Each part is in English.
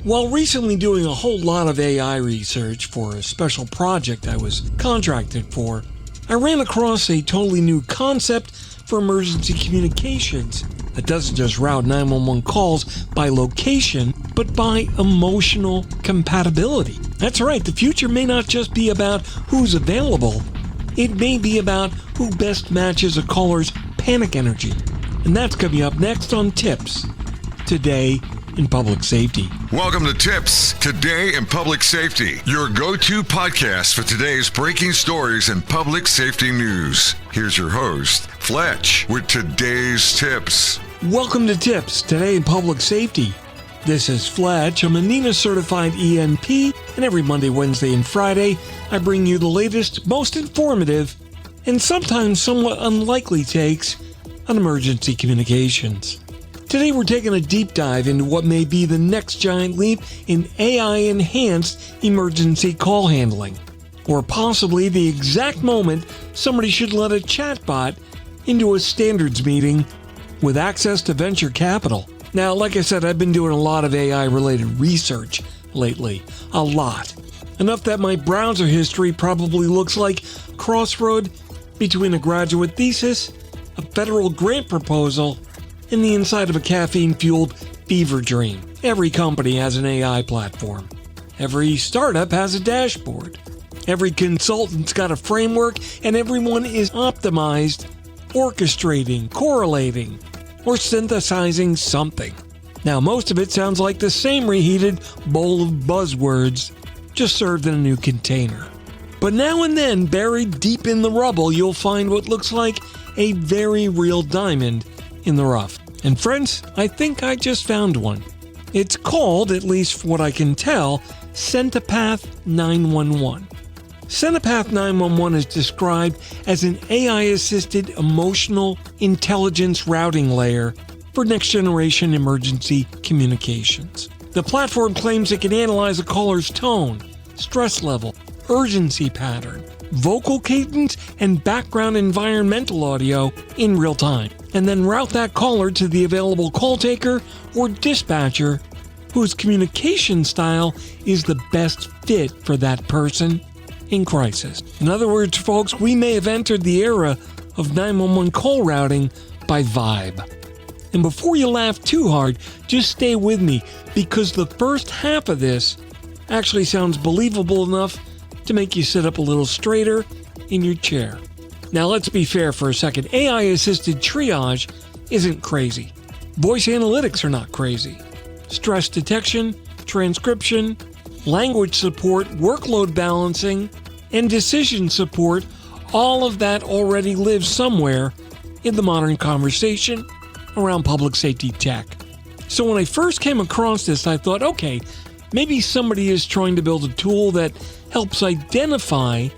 While recently doing a whole lot of AI research for a special project I was contracted for, I ran across a totally new concept for emergency communications that doesn't just route 911 calls by location, but by emotional compatibility. That's right, the future may not just be about who's available, it may be about who best matches a caller's panic energy. And that's coming up next on TiPS, Today in Public Safety. Welcome to TiPS, Today in Public Safety, your go-to podcast for today's breaking stories and public safety news. Here's your host, Fletch, with today's tips. Welcome to TiPS, Today in Public Safety. This is Fletch. I'm a NENA-certified ENP, and every Monday, Wednesday, and Friday, I bring you the latest, most informative, and sometimes somewhat unlikely takes on emergency communications. Today we're taking a deep dive into what may be the next giant leap in AI-enhanced emergency call handling, or possibly the exact moment somebody should let a chatbot into a standards meeting with access to venture capital. Now, like I said, I've been doing a lot of AI-related research lately. A lot. Enough that my browser history probably looks like a crossroad between a graduate thesis, a federal grant proposal, and the inside of a caffeine-fueled fever dream. Every company has an AI platform. Every startup has a dashboard. Every consultant's got a framework, and everyone is optimized, orchestrating, correlating, or synthesizing something. Now, most of it sounds like the same reheated bowl of buzzwords, just served in a new container. But now and then, buried deep in the rubble, you'll find what looks like a very real diamond in the rough. And friends, I think I just found one. It's called, at least from what I can tell, Centipath 911. Centipath 911 is described as an AI-assisted emotional intelligence routing layer for next-generation emergency communications. The platform claims it can analyze a caller's tone, stress level, urgency pattern, vocal cadence, and background environmental audio in real time, and then route that caller to the available call taker or dispatcher whose communication style is the best fit for that person in crisis. In other words, folks, we may have entered the era of 911 call routing by vibe. And before you laugh too hard, just stay with me, because the first half of this actually sounds believable enough to make you sit up a little straighter in your chair. Now, let's be fair for a second. AI-assisted triage isn't crazy. Voice analytics are not crazy. Stress detection, transcription, language support, workload balancing, and decision support, all of that already lives somewhere in the modern conversation around public safety tech. So when I first came across this, I thought, okay, maybe somebody is trying to build a tool that helps identify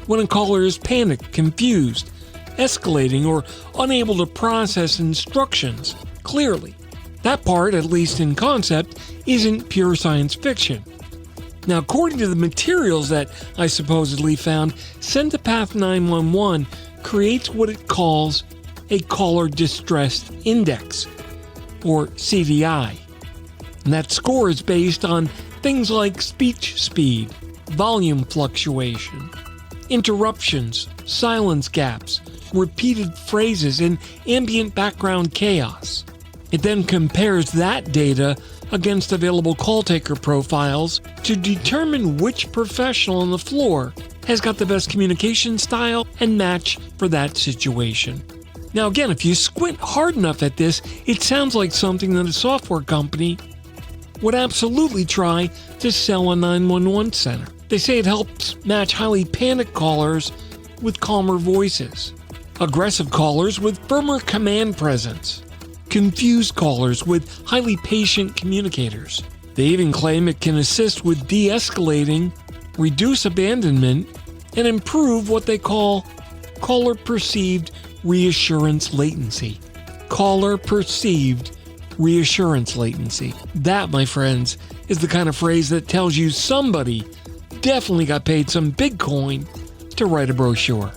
when a caller is panicked, confused, escalating, or unable to process instructions clearly. That part, at least in concept, isn't pure science fiction. Now, according to the materials that I supposedly found, Centipath 911 creates what it calls a Caller Distress Index, or CDI. And that score is based on things like speech speed, volume fluctuation, interruptions, silence gaps, repeated phrases, and ambient background chaos. It then compares that data against available call taker profiles to determine which professional on the floor has got the best communication style and match for that situation. Now again, if you squint hard enough at this, it sounds like something that a software company would absolutely try to sell a 911 center. They say it helps match highly panicked callers with calmer voices, aggressive callers with firmer command presence, confused callers with highly patient communicators. They even claim it can assist with de-escalating, reduce abandonment, and improve what they call caller perceived reassurance latency. Caller perceived reassurance latency. That, my friends, is the kind of phrase that tells you somebody definitely got paid some big coin to write a brochure.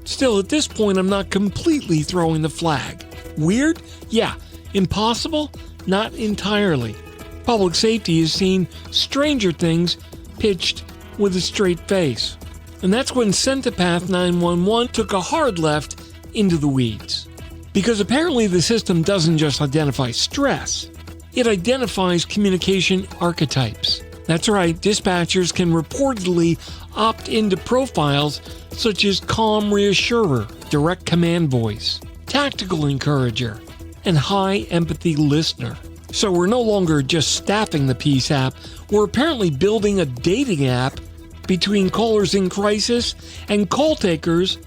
Still, at this point, I'm not completely throwing the flag. Weird? Yeah. Impossible? Not entirely. Public safety has seen Stranger Things pitched with a straight face. And that's when Centipath 911 took a hard left into the weeds. Because apparently the system doesn't just identify stress, it identifies communication archetypes. That's right, dispatchers can reportedly opt into profiles such as calm reassurer, direct command voice, tactical encourager, and high empathy listener. So we're no longer just staffing the Peace app, we're apparently building a dating app between callers in crisis and call takers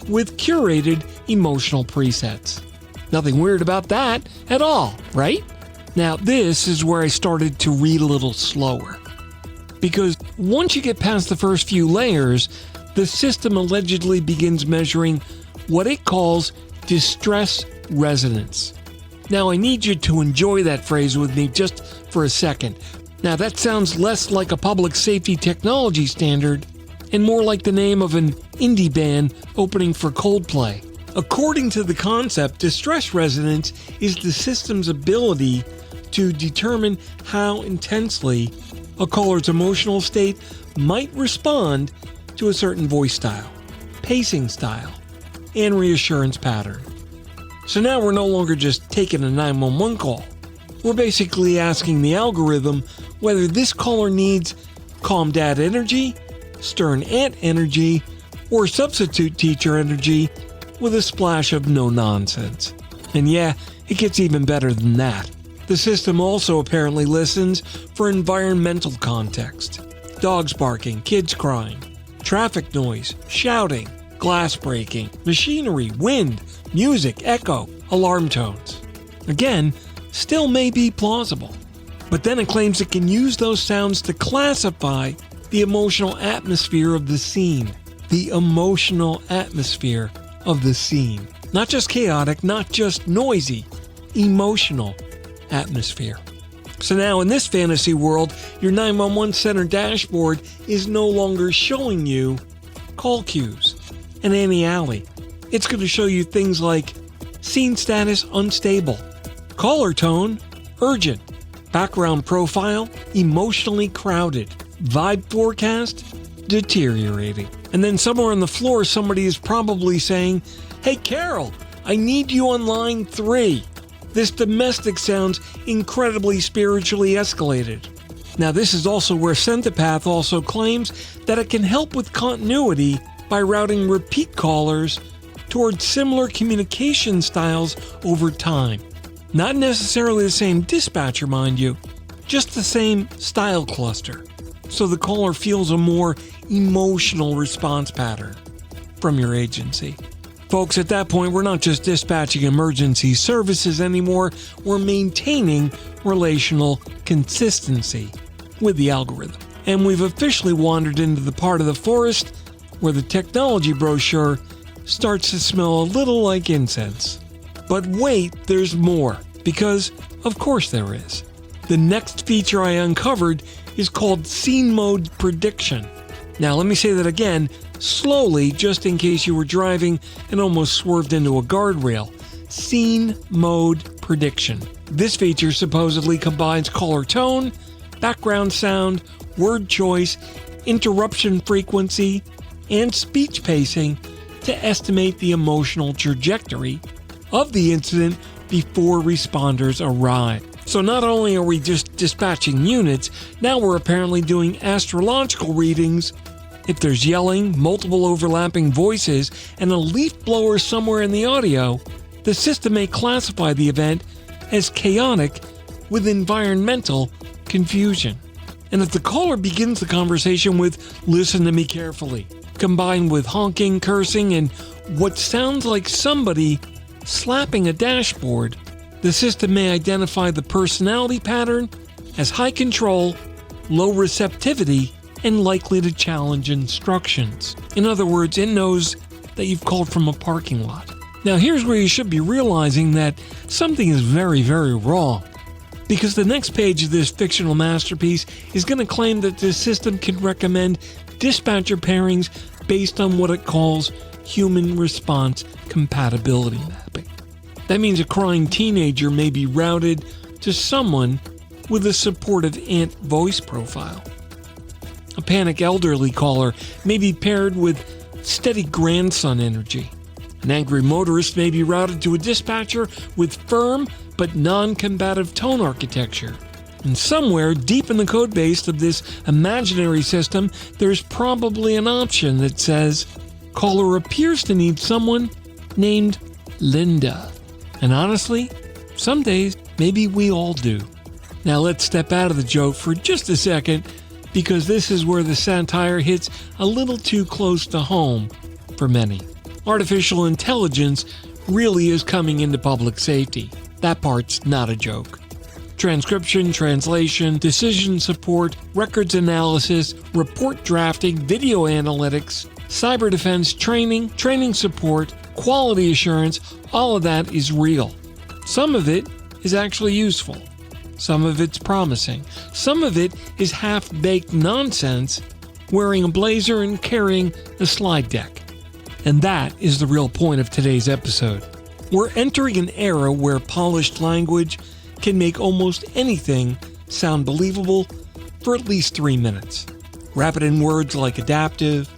with curated emotional presets. Nothing weird about that at all, right? Now this is where I started to read a little slower. Because once you get past the first few layers, the system allegedly begins measuring what it calls distress resonance. Now I need you to enjoy that phrase with me just for a second. Now that sounds less like a public safety technology standard and more like the name of an indie band opening for Coldplay. According to the concept, distress resonance is the system's ability to determine how intensely a caller's emotional state might respond to a certain voice style, pacing style, and reassurance pattern. So now we're no longer just taking a 911 call. We're basically asking the algorithm whether this caller needs calm dad energy, stern aunt energy, or substitute teacher energy with a splash of no nonsense. And yeah, it gets even better than that. The system also apparently listens for environmental context. Dogs barking, kids crying, traffic noise, shouting, glass breaking, machinery, wind, music, echo, alarm tones. Again, still may be plausible. But then it claims it can use those sounds to classify the emotional atmosphere of the scene. The emotional atmosphere of the scene. Not just chaotic, not just noisy, emotional atmosphere. So now in this fantasy world, your 911 center dashboard is no longer showing you call queues and Annie Alley. It's going to show you things like scene status unstable, caller tone urgent, background profile emotionally crowded, vibe forecast deteriorating. And then somewhere on the floor, somebody is probably saying, "Hey Carol, I need you on line 3. This domestic sounds incredibly spiritually escalated." Now this is also where Centipath also claims that it can help with continuity by routing repeat callers towards similar communication styles over time. Not necessarily the same dispatcher, mind you, just the same style cluster. So the caller feels a more emotional response pattern from your agency. Folks, at that point, we're not just dispatching emergency services anymore, we're maintaining relational consistency with the algorithm. And we've officially wandered into the part of the forest where the technology brochure starts to smell a little like incense. But wait, there's more, because of course there is. The next feature I uncovered is called scene mode prediction. Now let me say that again, slowly, just in case you were driving and almost swerved into a guardrail. Scene mode prediction. This feature supposedly combines caller tone, background sound, word choice, interruption frequency, and speech pacing to estimate the emotional trajectory of the incident before responders arrive. So not only are we just dispatching units, now we're apparently doing astrological readings. If there's yelling, multiple overlapping voices, and a leaf blower somewhere in the audio, the system may classify the event as chaotic with environmental confusion. And if the caller begins the conversation with "listen to me carefully," combined with honking, cursing, and what sounds like somebody slapping a dashboard, the system may identify the personality pattern as high control, low receptivity, and likely to challenge instructions. In other words, it knows that you've called from a parking lot. Now here's where you should be realizing that something is very, very wrong. Because the next page of this fictional masterpiece is going to claim that this system can recommend dispatcher pairings based on what it calls human response compatibility mapping. That means a crying teenager may be routed to someone with a supportive aunt voice profile. A panic elderly caller may be paired with steady grandson energy. An angry motorist may be routed to a dispatcher with firm but non-combative tone architecture. And somewhere deep in the code base of this imaginary system, there's probably an option that says, caller appears to need someone named Linda. And honestly, some days, maybe we all do. Now let's step out of the joke for just a second, because this is where the satire hits a little too close to home for many. Artificial intelligence really is coming into public safety. That part's not a joke. Transcription, translation, decision support, records analysis, report drafting, video analytics, cyber defense training, training support, quality assurance, all of that is real. Some of it is actually useful. Some of it's promising. Some of it is half-baked nonsense, wearing a blazer and carrying a slide deck. And that is the real point of today's episode. We're entering an era where polished language can make almost anything sound believable for at least 3 minutes. Wrap it in words like adaptive,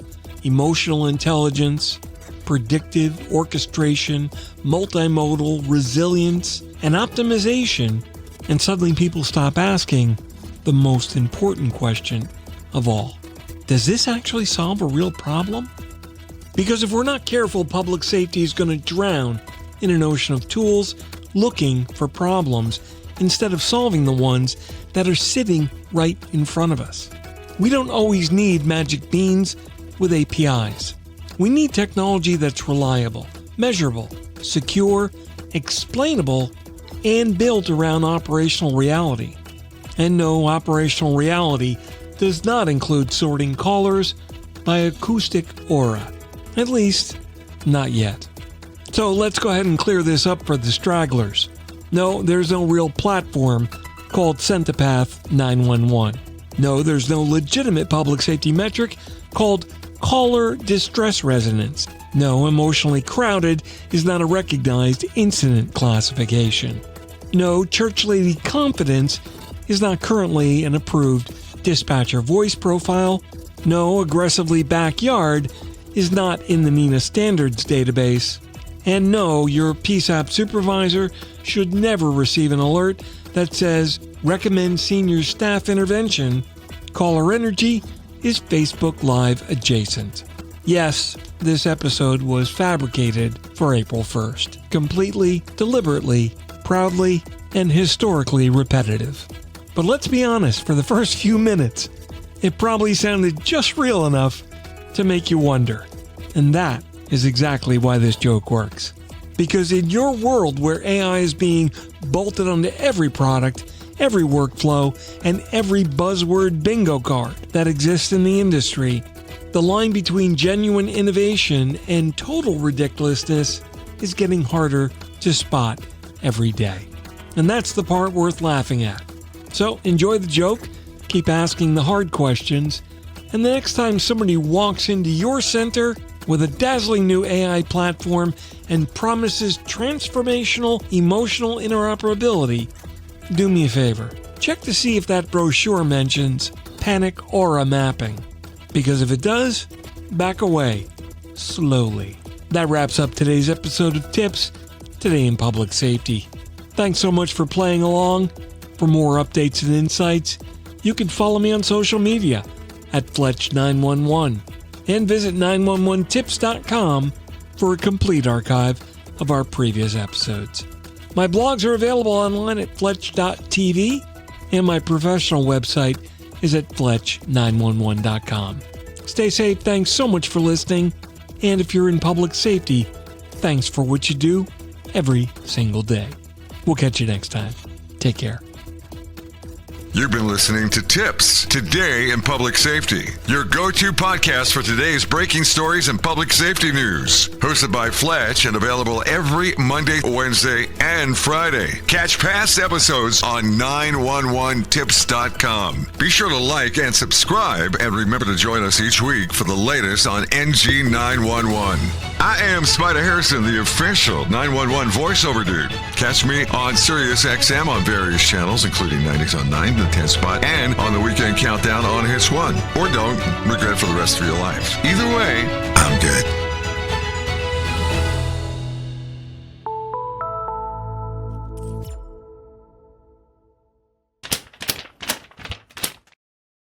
emotional intelligence, predictive, orchestration, multimodal, resilience, and optimization, and suddenly people stop asking the most important question of all. Does this actually solve a real problem? Because if we're not careful, public safety is going to drown in an ocean of tools looking for problems instead of solving the ones that are sitting right in front of us. We don't always need magic beans with APIs. We need technology that's reliable, measurable, secure, explainable, and built around operational reality. And no, operational reality does not include sorting callers by acoustic aura. At least, not yet. So let's go ahead and clear this up for the stragglers. No, there's no real platform called Centipath 911. No, there's no legitimate public safety metric called caller distress resonance. No, emotionally crowded is not a recognized incident classification. No, church lady confidence is not currently an approved dispatcher voice profile. No, aggressively backyard is not in the NINA standards database. And no, your PSAP supervisor should never receive an alert that says, recommend senior staff intervention. Caller energy is Facebook Live adjacent. Yes, this episode was fabricated for April 1st. Completely, deliberately, proudly, and historically repetitive. But let's be honest, for the first few minutes, it probably sounded just real enough to make you wonder. And that is exactly why this joke works. Because in your world where AI is being bolted onto every product, every workflow, and every buzzword bingo card that exists in the industry, the line between genuine innovation and total ridiculousness is getting harder to spot every day. And that's the part worth laughing at. So enjoy the joke, keep asking the hard questions, and the next time somebody walks into your center with a dazzling new AI platform and promises transformational emotional interoperability, do me a favor. Check to see if that brochure mentions panic aura mapping. Because if it does, back away. Slowly. That wraps up today's episode of TiPS, Today in Public Safety. Thanks so much for playing along. For more updates and insights, you can follow me on social media at Fletch911 and visit 911tips.com for a complete archive of our previous episodes. My blogs are available online at Fletch.tv, and my professional website is at Fletch911.com. Stay safe, thanks so much for listening, and if you're in public safety, thanks for what you do every single day. We'll catch you next time. Take care. You've been listening to TiPS, Today in Public Safety, your go-to podcast for today's breaking stories and public safety news. Hosted by Fletch and available every Monday, Wednesday, and Friday. Catch past episodes on 911tips.com. Be sure to like and subscribe, and remember to join us each week for the latest on NG911. I am Spider Harrison, the official 911 voiceover dude. Catch me on Sirius XM on various channels, including 90s on 9, the 10 spot, and on the Weekend Countdown on Hits 1. Or don't regret for the rest of your life. Either way, I'm good.